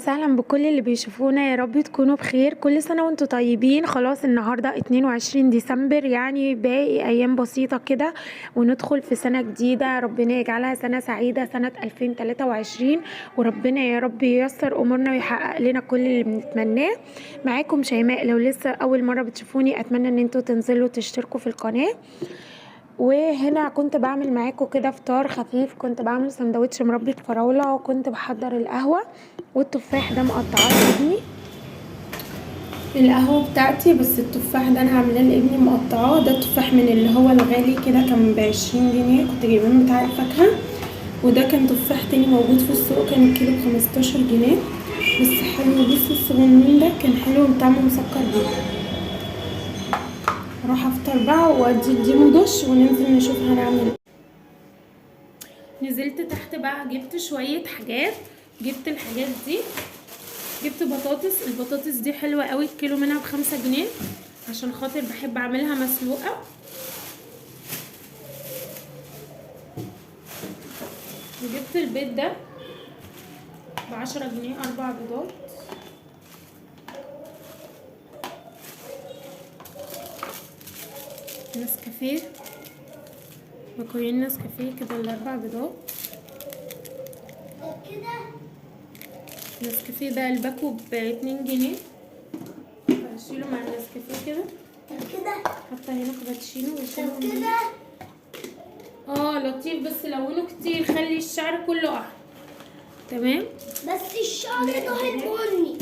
وسهلا بكل اللي بيشوفونا، يا رب تكونوا بخير. كل سنة وانتوا طيبين. خلاص النهاردة 22 ديسمبر، يعني باقي ايام بسيطة كده وندخل في سنة جديدة. ربنا يجعلها سنة سعيدة، سنة 2023، وربنا يا رب ييسر امورنا ويحقق لنا كل اللي بنتمناه. معاكم شيماء. لو لسه اول مرة بتشوفوني اتمنى ان انتوا تنزلوا تشتركوا في القناة. وهنا كنت بعمل معاكم كده فطار خفيف، كنت بعمل سندوتش مربى فراولة، وكنت بحضر القهوة، والتفاح ده مقطعاه لابني. القهوة بتاعتي، بس التفاح ده انا عاملاه لابني مقطعاه. ده تفاح من اللي هو الغالي كده، كان ب20 جنيه، كنت جايباه من بتاع الفاكهة. وده كان تفاح تاني موجود في السوق، كان الكيلو ب15 جنيه، بس حلو. بصوا الصغنون ده كان حلو وطعمه مسكر جدا. اروح افطر بقى وادي اديله دش وننزل نشوف هنعمل ايه. نزلت تحت بقى، جبت شوية حاجات. جبت الحاجات دي، جبت بطاطس. البطاطس دي حلوة قوي، الكيلو منها ب5 جنيه، عشان خاطر بحب اعملها مسلوقة. وجبت البيض ده ب10 جنيه، 4 بيضات. نسكافيه، مكويين نسكافيه كده ال4 بيضات. النسكافيه ده الباكو ب2 جنيه، بشيله مع النسكافيه كده. حتى هنا كابتشينو بشيله كده. لطيف، بس لونه كتير، خلي الشعر كله احمر. تمام، بس الشعر ده البني.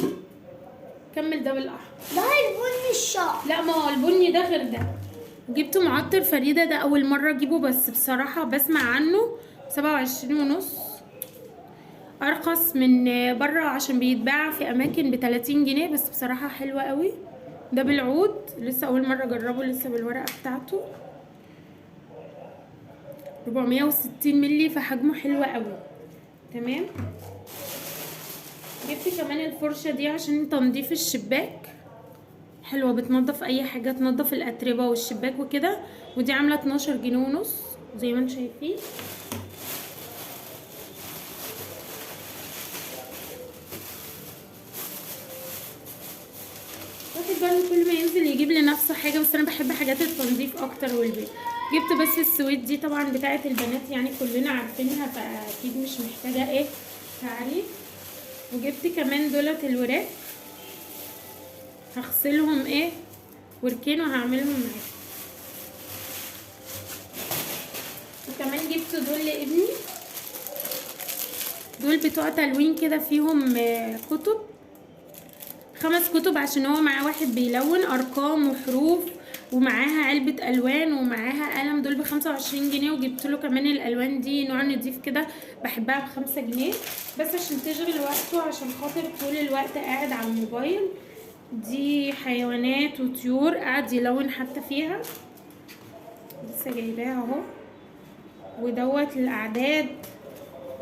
كمل ده بالاحمر. ده البني الشعر. لا، ما هو البني ده غير ده. جبت معطر فريدة، ده اول مرة اجيبه، بس بصراحة بسمع عنه 27.5، ارخص من بره عشان بيتباع في اماكن ب30 جنيه، بس بصراحة حلوة قوي. ده بالعود، لسه اول مرة اجربه، لسه بالورقة بتاعته. 460 ملي، فحجمه حلو قوي. تمام. جبت كمان الفرشة دي عشان تنظيف الشباك، حلوة، بتنظف اي حاجة، تنظف الاتربة والشباك وكده. ودي عاملة 12 جنيه ونص زي ما انتم شايفين. واحد بقى كل ما ينزل يجيب لنفسه حاجة، بس انا بحب حاجات التنظيف اكتر والبيت. جبت بس السويت دي طبعا بتاعت البنات، يعني كلنا عارفينها، فاكيد مش محتاجة تعريف. وجبت كمان دولت الوراك، هغسلهم وركين وهعملهم معاكم. وكمان جبت دول لابني، دول بتوع تلوين كده، فيهم كتب، 5 كتب، عشان هو معاه واحد بيلون ارقام وحروف، ومعاها علبة الوان، ومعاها قلم. دول ب25 جنيه. وجبت له كمان الالوان دي نوع نضيف كده، بحبها ب5 جنيه، بس عشان تشغل وقته، عشان خاطر طول الوقت قاعد على الموبايل. دي حيوانات وطيور، قاعد يلون حتى فيها، لسه جايباها اهو. ودوت الاعداد،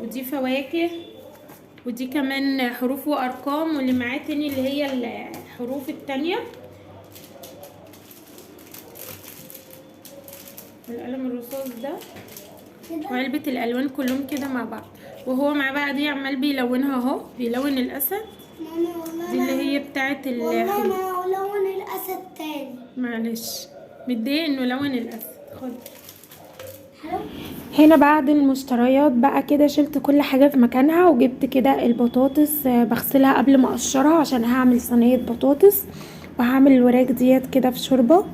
ودي فواكه، ودي كمان حروف وارقام، واللي معاه تاني اللي هي الحروف التانية. القلم الرصاص ده، وعلبة الالوان كلهم كده مع بعض. وهو معاه بقى دي عمال بيلونها اهو، بيلون الاسد. دي اللي هي بتاعت والله ما لون الاسد تاني. معلش، متضايق انه لون الاسد. خد. حلو. هنا بعد المشتريات بقى كده شلت كل حاجة في مكانها، وجبت كده البطاطس بغسلها قبل ما اقشرها، عشان هعمل صينية بطاطس، وهعمل الوراك ديت كده في شوربة.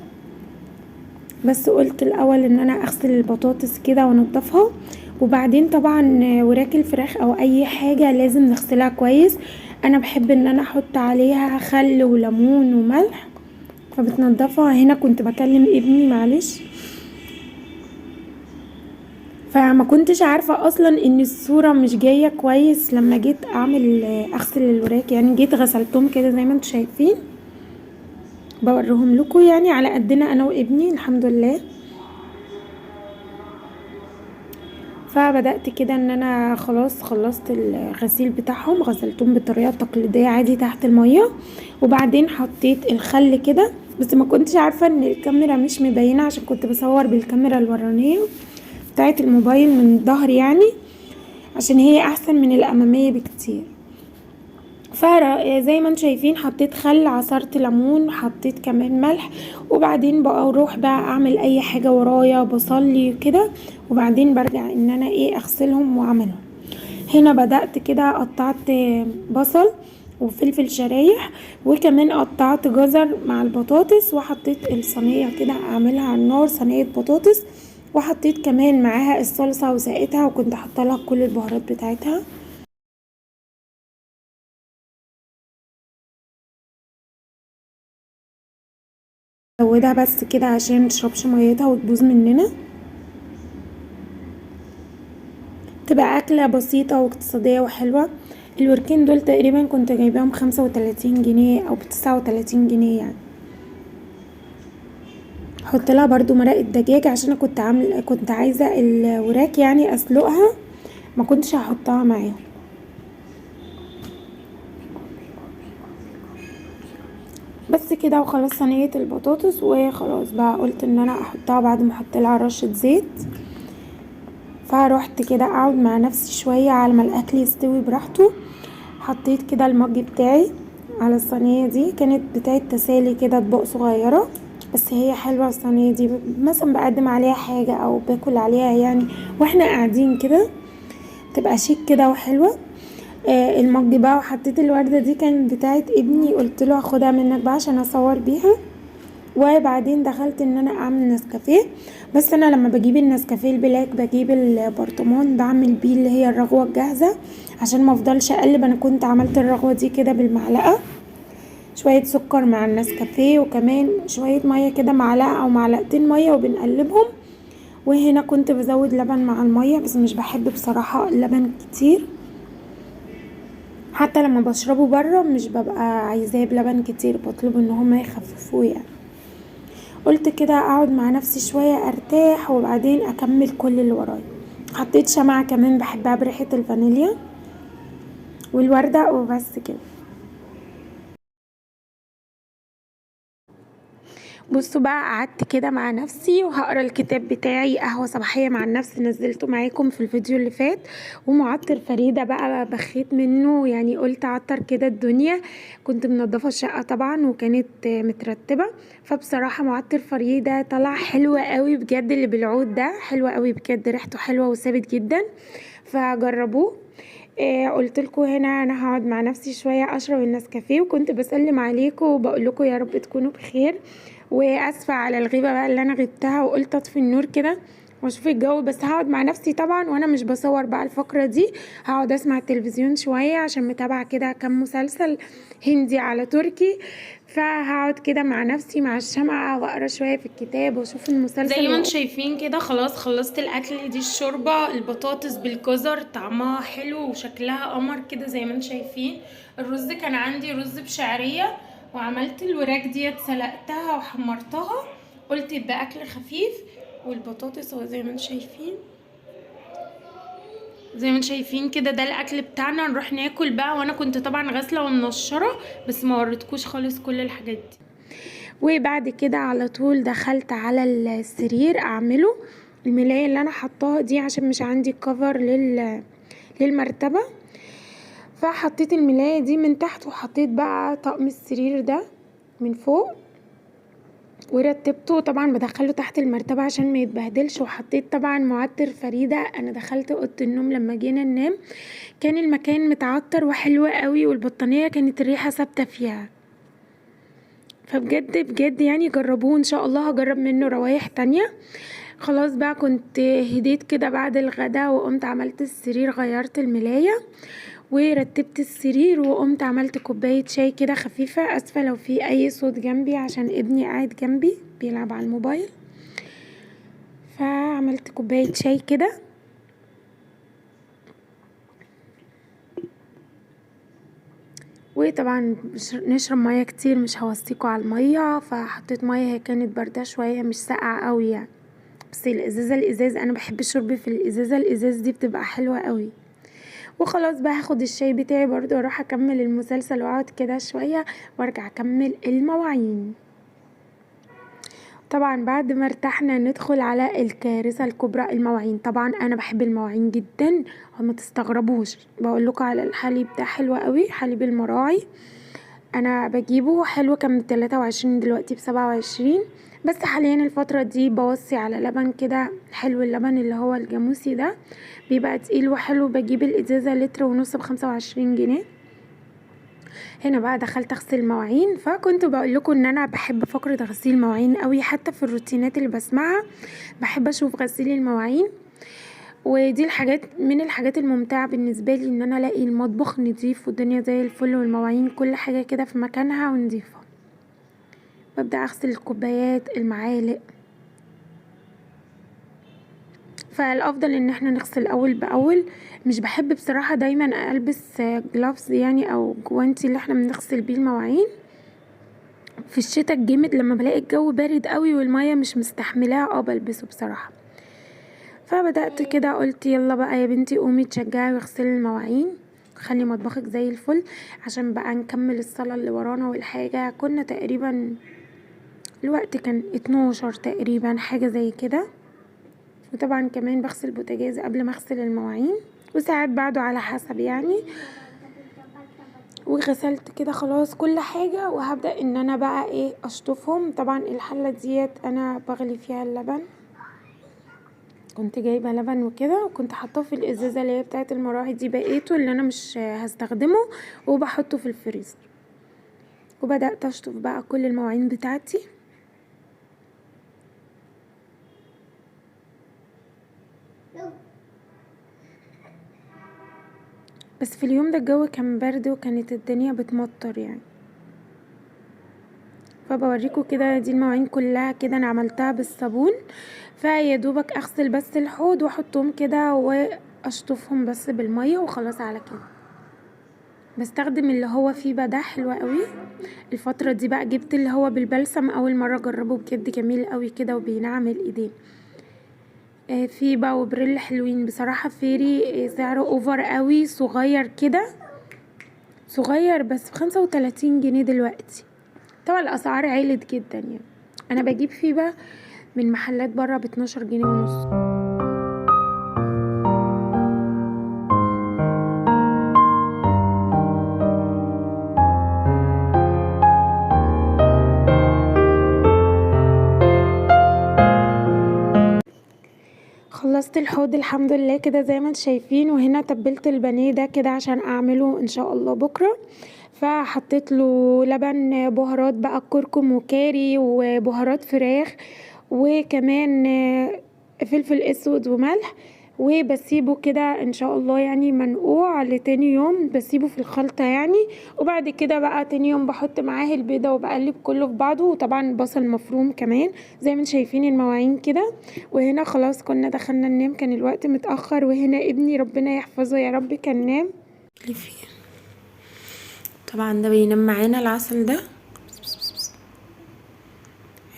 بس قلت الاول ان انا اغسل البطاطس كده وانضفها، وبعدين طبعا وراك الفراخ او اي حاجة لازم نغسلها كويس. انا بحب ان انا احط عليها خل وليمون وملح، فبتنضفها. هنا كنت بكلم ابني، معلش، فما كنتش عارفة اصلا ان الصورة مش جاية كويس. لما جيت اغسل الوراك، يعني جيت غسلتهم كده زي ما انتم شايفين، بوريهم لكم يعني على قدنا انا وابني الحمد لله. فبدأت كده ان انا خلاص خلصت الغسيل بتاعهم، غسلتهم بالطريقة التقليدية عادي تحت المية، وبعدين حطيت الخل كده. بس ما كنتش عارفة ان الكاميرا مش مبينة، عشان كنت بصور بالكاميرا الورانية بتاعت الموبايل من الظهر، يعني عشان هي احسن من الامامية بكتير. فزي ما انتم شايفين حطيت خل، عصرت ليمون، حطيت كمان ملح، وبعدين بقى اروح بقى اعمل اي حاجه ورايا، بصلي كده، وبعدين برجع ان انا اغسلهم واعملهم. هنا بدأت كده قطعت بصل وفلفل شرايح، وكمان قطعت جزر مع البطاطس، وحطيت الصينيه كده اعملها على النار، صينيه بطاطس، وحطيت كمان معاها الصلصه وسقيتها، وكنت حاطه لها كل البهارات بتاعتها. زودها بس كده عشان متشربش ميتها وتبوظ مننا. تبقى اكله بسيطه واقتصاديه وحلوه. الوركين دول تقريبا كنت جايباهم 35 جنيه او ب39 جنيه يعني. احط لها برضو مرقه دجاج عشان انا كنت عايزه الوراك يعني اسلقها، ما كنتش هحطها معاهم. بس كده وخلاص صينيه البطاطس، وخلاص بقى قلت ان انا احطها بعد ما احط لها رشه زيت. فروحت كده اقعد مع نفسي شويه على ما الاكل يستوي براحته. حطيت كده المج بتاعي على الصينيه دي، كانت بتاعت تسالي كده، اطباق صغيره، بس هي حلوه الصينيه دي، مثلا بقدم عليها حاجه او باكل عليها يعني واحنا قاعدين كده، تبقى شيك كده وحلوه. المج بقى، وحطيت الورده دي كانت بتاعت ابني، قلت له هاخدها منك بقى عشان اصور بيها. وبعدين دخلت ان انا اعمل نسكافيه. بس انا لما بجيب النسكافيه البلاك بجيب البرطمان بعمل بيه اللي هي الرغوه الجاهزه، عشان ما افضلش اقلب. انا كنت عملت الرغوه دي كده بالمعلقه، شويه سكر مع النسكافيه، وكمان شويه ميه كده، معلقه او معلقتين ميه، وبنقلبهم. وهنا كنت بزود لبن مع الميه، بس مش بحب بصراحه اللبن كتير، حتى لما بشربه بره مش ببقى عايزاه بلبن كتير، بطلب ان هما يخففوه يعني. قلت كده اقعد مع نفسي شوية ارتاح، وبعدين اكمل كل اللي ورايا. حطيت شمعة كمان بحبها بريحة الفانيليا والوردة، وبس كده. بصوا بقى، قعدت كده مع نفسي وهقرا الكتاب بتاعي قهوة صباحية مع النفس، نزلته معاكم في الفيديو اللي فات. ومعطر فريدة بقى بخيت منه يعني، قلت عطر كده الدنيا. كنت منضفة الشقة طبعا وكانت مترتبة، فبصراحة معطر فريدة طلع حلو قوي بجد، اللي بالعود ده حلو قوي بجد، ريحته حلوة وثابت جدا، فجربوه. قلت لكم هنا انا هقعد مع نفسي شويه اشرب النسكافيه، وكنت بسلم عليكم وبقول لكم يا رب تكونوا بخير. واسفه على الغيبه بقى اللي انا غبتها، وقلت اطفي النور كده واشوف الجو، بس هقعد مع نفسي طبعا وانا مش بصور بقى الفقره دي. هقعد اسمع التلفزيون شويه عشان متابعه كده كام مسلسل هندي على تركي، فهقعد كده مع نفسي مع الشمعة واقرا شويه في الكتاب واشوف المسلسل. زي ما انتم شايفين كده خلاص خلصت الاكل. دي الشوربه البطاطس بالجزر، طعمها حلو وشكلها قمر كده زي ما انتم شايفين. الرز كان عندي رز بشعريه، وعملت الوراك ديت سلقتها وحمرتها، قلت يبقى اكل خفيف. والبطاطس هو زي ما انتم شايفين، زي ما انتم شايفين كده، ده الاكل بتاعنا. نروح ناكل بقى، وانا كنت طبعا غاسله ومنشره، بس ما وريتكوش خالص كل الحاجات دي. وبعد كده على طول دخلت على السرير اعمله. الملاية اللي انا حطاها دي عشان مش عندي كفر للمرتبة، فحطيت الملاية دي من تحت، وحطيت بقى طقم السرير ده من فوق، ورتبته طبعا بدخله تحت المرتبة عشان ما يتبهدلش. وحطيت طبعا معطر فريدة. انا دخلت اوضه النوم لما جينا ننام كان المكان متعطر وحلو قوي، والبطانية كانت الريحة ثابتة فيها، فبجد بجد يعني جربوه، ان شاء الله هجرب منه روايح تانية. خلاص بقى كنت هديت كده بعد الغدا، وقمت عملت السرير، غيرت الملاية ورتبت السرير، وقمت عملت كوباية شاي كده خفيفة. اسفة لو في اي صوت جنبي عشان ابني قاعد جنبي بيلعب على الموبايل. فعملت كوباية شاي كده، وطبعا نشرب مية كتير، مش هوصيكوا على المية. فحطيت مية، هي كانت باردة شوية مش ساقعة قوي يعني، بس الازاز انا بحب الشرب في الازاز دي بتبقى حلوة قوي. وخلاص بقى هاخد الشاي بتاعي برضو، اروح اكمل المسلسل واقعد كده شوية، وارجع اكمل المواعين. طبعا بعد ما ارتحنا ندخل على الكارثة الكبرى، المواعين. طبعا انا بحب المواعين جدا، وما تستغربوش بقول لكم على الحليب ده حلو قوي، حليب المراعي انا بجيبه حلو، كان من 23 دلوقتي ب27. بس حاليا الفترة دي بوصي على لبن كده حلو، اللبن اللي هو الجاموسي ده بيبقى تقيل وحلو، بجيب الازازة لتر ونص ب25 جنيه. هنا بقى دخلت اغسل المواعين، فكنت بقول لكم ان انا بحب فقرة غسيل المواعين قوي، حتى في الروتينات اللي بسمعها بحب اشوف غسيل المواعين. ودي من الحاجات الممتعة بالنسبة لي، ان انا الاقي المطبخ نضيف والدنيا زي الفل والمواعين كل حاجة كده في مكانها ونضيفة. ببدأ اغسل الكوبايات المعالق، فالافضل ان احنا نغسل اول باول. مش بحب بصراحة دايما البس جلافز يعني او جوانتي اللي احنا بنغسل بيه المواعين في الشتاء الجامد، لما بلاقي الجو بارد قوي والمية مش مستحملاه بلبسه بصراحة. فبدأت كده قلت يلا بقى يا بنتي قومي تشجعي واغسلي المواعين، خلي مطبخك زي الفل عشان بقى نكمل الصلاة اللي ورانا والحاجة. كنا تقريبا الوقت كان 12 تقريبا حاجة زي كده. وطبعا كمان بغسل بوتاجاز قبل ما اغسل المواعين، وساعات بعده على حسب يعني. وغسلت كده خلاص كل حاجة، وهبدأ ان انا بقى اشطفهم. طبعا الحلة ديت انا بغلي فيها اللبن، كنت جايبه لبن وكده، وكنت حاطاه في الازازه اللي هي بتاعه المراعي دي، بقيته اللي انا مش هستخدمه وبحطه في الفريزر. وبدات اشطف بقى كل المواعين بتاعتي. بس في اليوم ده الجو كان برد وكانت الدنيا بتمطر يعني. فبوريكم كده دي المواعين كلها كده انا عملتها بالصابون، فيا دوبك اغسل بس الحوض واحطهم كده واشطفهم بس بالميه وخلاص على كده. بستخدم اللي هو فيبا ده حلو قوي الفتره دي. بقى جبت اللي هو بالبلسم، اول مره اجربه بجد جميل قوي كده وبينعم الايدين. فيبا وبريل حلوين بصراحه. فيري سعره اوفر قوي، صغير كده، صغير بس ب35 جنيه دلوقتي. طبعا الاسعار عالت جدا يعني. انا بجيب فيبا من محلات برا ب12 جنيه ونص. خلصت الحوض الحمد لله كده زي ما انتم شايفين. وهنا تبلت البانيه ده كده عشان اعمله ان شاء الله بكره. فحطيت له لبن، بهارات بقى كركم وكاري وبهارات فراخ، وكمان فلفل اسود وملح، وبسيبه كده ان شاء الله يعني منقوع لتاني يوم، بسيبه في الخلطة يعني. وبعد كده بقى تاني يوم بحط معاه البيضة وبقلب كله في بعضه، وطبعا بصل مفروم كمان زي ما انتم شايفين المواعين كده. وهنا خلاص كنا دخلنا ننام، كان الوقت متأخر. وهنا ابني ربنا يحفظه يا رب كان نام. طبعا ده بينام معانا العسل ده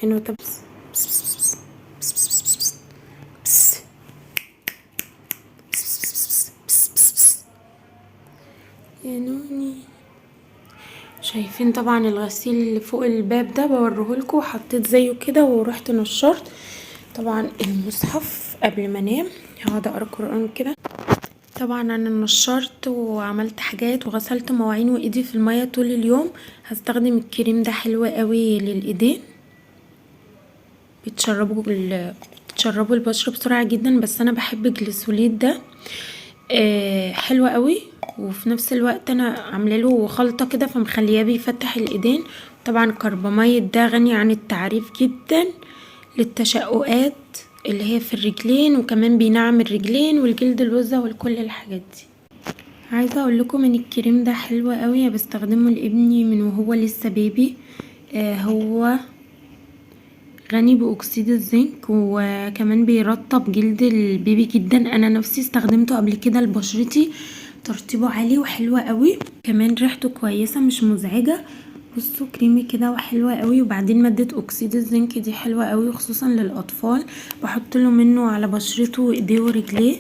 عينه يا نوني. شايفين طبعا الغسيل اللي فوق الباب ده بوريهولكوا، حطيت زيه كده ورحت نشرت طبعا المصحف قبل ما انام، هقعد اقرا قران كده. طبعا انا نشرت وعملت حاجات وغسلت مواعين وايدي في الميه طول اليوم. هستخدم الكريم ده حلو قوي للايدين، بتشربوا البشرة بسرعة جدا. بس انا بحب جليسوليد ده حلو قوي، وفي نفس الوقت انا عامله له خلطه كده فمخليه بيفتح الايدين. طبعا كرباميد ده غني عن التعريف جدا للتشققات اللي هي في الرجلين، وكمان بينعم الرجلين والجلد الوزة وكل الحاجات دي. عايزه اقول لكم ان الكريم ده حلو قوي، بستخدمه لابني من وهو لسه بيبي. هو غني باكسيد الزنك، وكمان بيرطب جلد البيبي جدا. انا نفسي استخدمته قبل كده لبشرتي، ترطيبه عالي وحلوة قوي، كمان ريحته كويسة مش مزعجة. بصوا كريمي كده وحلوة قوي. وبعدين مادة اكسيد الزنك دي حلوة قوي وخصوصا للاطفال، بحط له منه على بشرته وايديه ورجليه.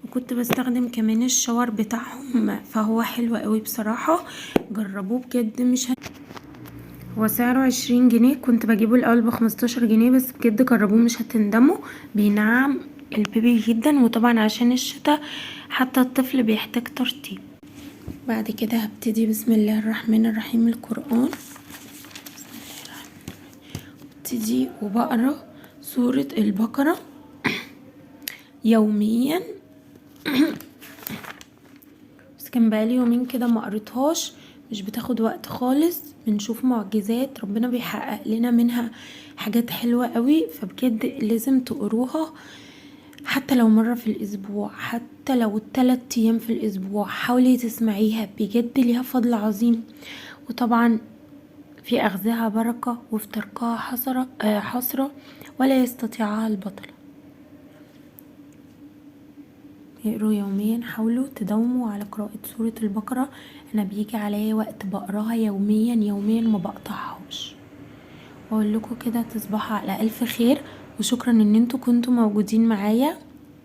وكنت بستخدم كمان الشاور بتاعهم، فهو حلو قوي بصراحة، جربوه بجد مش هو سعره 20 جنيه، كنت بجيبه الاول ب15 جنيه، بس بجد جربوه مش هتندموا، بينعم البيبي جدا، وطبعا عشان الشتا حتى الطفل بيحتاج ترطيب. بعد كده هبتدي بسم الله الرحمن الرحيم القرآن. ابتدي وبقرا سورة البقرة يوميا. بس كان بقالي يومين كده ما قريتهاش، مش بتاخد وقت خالص، بنشوف معجزات ربنا بيحقق لنا منها حاجات حلوة قوي، فبجد لازم تقروها حتى لو مرة في الاسبوع، حتى لو 3 ايام في الاسبوع، حاولي تسمعيها بجد ليها فضل عظيم. وطبعا في اخذها بركة وفي تركها حسرة ولا يستطيعها البطل. اقروا يوميا، حاولوا تداوموا على قراءة سورة البقرة. انا بيجي عليا وقت بقراها يوميا ما بقطعهاش. واقول لكم كده تصبحوا على الف خير، وشكرا ان انتوا كنتوا موجودين معايا.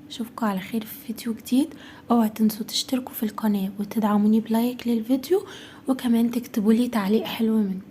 اشوفكم على خير في فيديو جديد. اوعوا تنسوا تشتركوا في القناة وتدعموني بلايك للفيديو، وكمان تكتبوا لي تعليق حلو منكم.